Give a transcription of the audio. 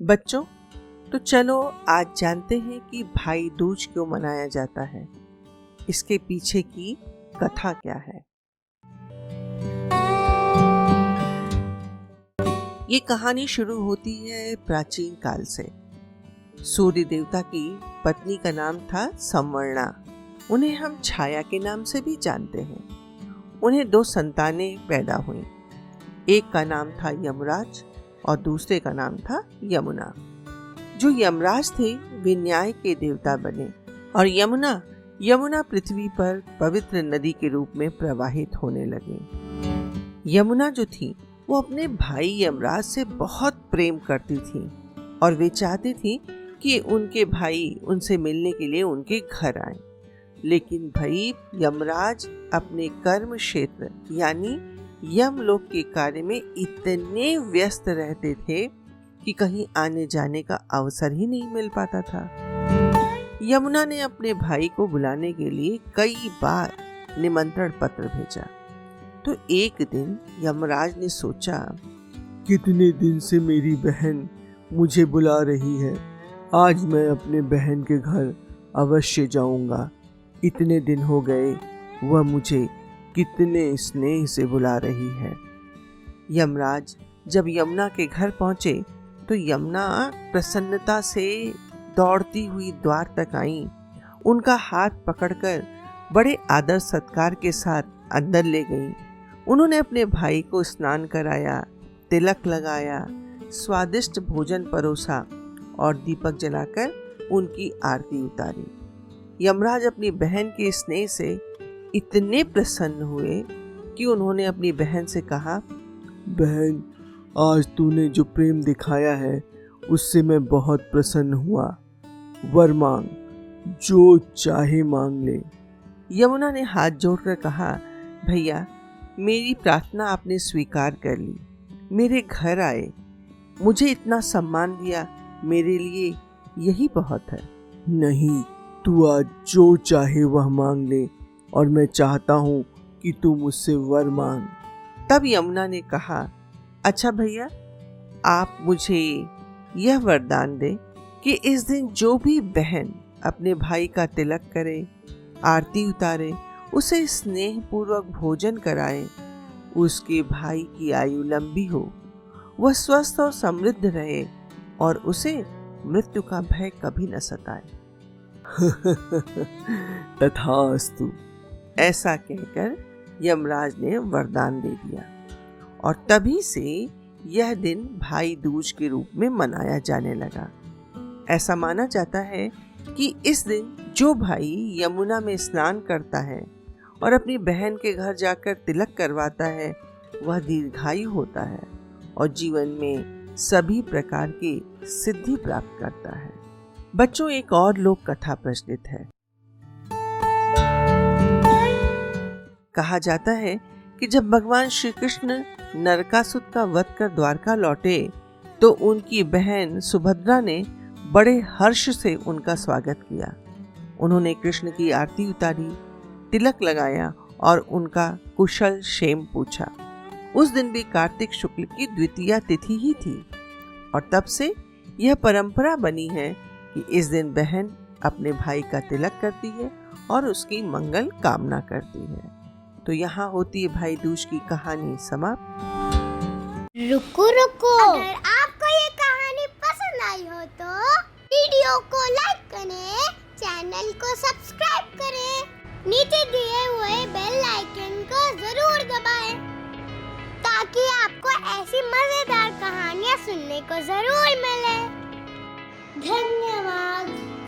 बच्चों, तो चलो आज जानते हैं कि भाई दूज क्यों मनाया जाता है। इसके पीछे की कथा क्या है। ये कहानी शुरू होती है प्राचीन काल से। सूर्य देवता की पत्नी का नाम था संवर्णा। उन्हें हम छाया के नाम से भी जानते हैं। उन्हें 2 संतानें पैदा हुई। एक का नाम था यमराज और दूसरे का नाम था यमुना। जो यमराज थे वे न्याय के देवता बने और यमुना पृथ्वी पर पवित्र नदी के रूप में प्रवाहित होने लगी। यमुना जो थी वो अपने भाई यमराज से बहुत प्रेम करती थी और वे चाहती थी कि उनके भाई उनसे मिलने के लिए उनके घर आए। लेकिन भाई यमराज अपने कर्म क्षेत्र यानी यमलोक के कार्य में इतने व्यस्त रहते थे कि कहीं आने जाने का अवसर ही नहीं मिल पाता था। यमुना ने अपने भाई को बुलाने के लिए कई बार निमंत्रण पत्र भेजा। तो एक दिन यमराज ने सोचा, कितने दिन से मेरी बहन मुझे बुला रही है, आज मैं अपने बहन के घर अवश्य जाऊंगा। इतने दिन हो गए, वह मुझे कितने स्नेह से बुला रही है। यमराज जब यमुना के घर पहुंचे तो यमुना प्रसन्नता से दौड़ती हुई द्वार तक आई। उनका हाथ पकड़कर बड़े आदर सत्कार के साथ अंदर ले गई। उन्होंने अपने भाई को स्नान कराया, तिलक लगाया, स्वादिष्ट भोजन परोसा और दीपक जलाकर उनकी आरती उतारी। यमराज अपनी बहन के स्नेह से इतने प्रसन्न हुए कि उन्होंने अपनी बहन से कहा, बहन, आज तूने जो प्रेम दिखाया है उससे मैं बहुत प्रसन्न हुआ। वर मांग, जो चाहे मांग ले। यमुना ने हाथ जोड़कर कहा, भैया, मेरी प्रार्थना आपने स्वीकार कर ली। मेरे घर आए, मुझे इतना सम्मान दिया, मेरे लिए यही बहुत है। नहीं, तू आज जो चाहे वह मांग ले और मैं चाहता हूँ कि तू मुझसे वर मांग। तब यमुना ने कहा, अच्छा भैया, आप मुझे यह वरदान दे कि इस दिन जो भी बहन अपने भाई का तिलक करे, आरती उतारे, उसे स्नेह पूर्वक भोजन कराए, उसके भाई की आयु लंबी हो, वह स्वस्थ और समृद्ध रहे और उसे मृत्यु का भय कभी न सताए। तथास्तु। ऐसा कहकर यमराज ने वरदान दे दिया और तभी से यह दिन भाई दूज के रूप में मनाया जाने लगा। ऐसा माना जाता है कि इस दिन जो भाई यमुना में स्नान करता है और अपनी बहन के घर जाकर तिलक करवाता है वह दीर्घायु होता है और जीवन में सभी प्रकार की सिद्धि प्राप्त करता है। बच्चों, एक और लोक कथा प्रचलित है। कहा जाता है कि जब भगवान श्री कृष्ण नरकासुर का वध कर द्वारका लौटे तो उनकी बहन सुभद्रा ने बड़े हर्ष से उनका स्वागत किया। उन्होंने कृष्ण की आरती उतारी, तिलक लगाया और उनका कुशल क्षेम पूछा। उस दिन भी कार्तिक शुक्ल की द्वितीया तिथि ही थी और तब से यह परंपरा बनी है कि इस दिन बहन अपने भाई का तिलक करती है और उसकी मंगल कामना करती है। तो यहाँ होती है भाई दूज की कहानी समाप्त। रुको, अगर आपको ये कहानी पसंद आई हो तो वीडियो को लाइक करें, चैनल को सब्सक्राइब करें, नीचे दिए हुए बेल आइकन को जरूर दबाएं ताकि आपको ऐसी मजेदार कहानियाँ सुनने को जरूर मिले। धन्यवाद।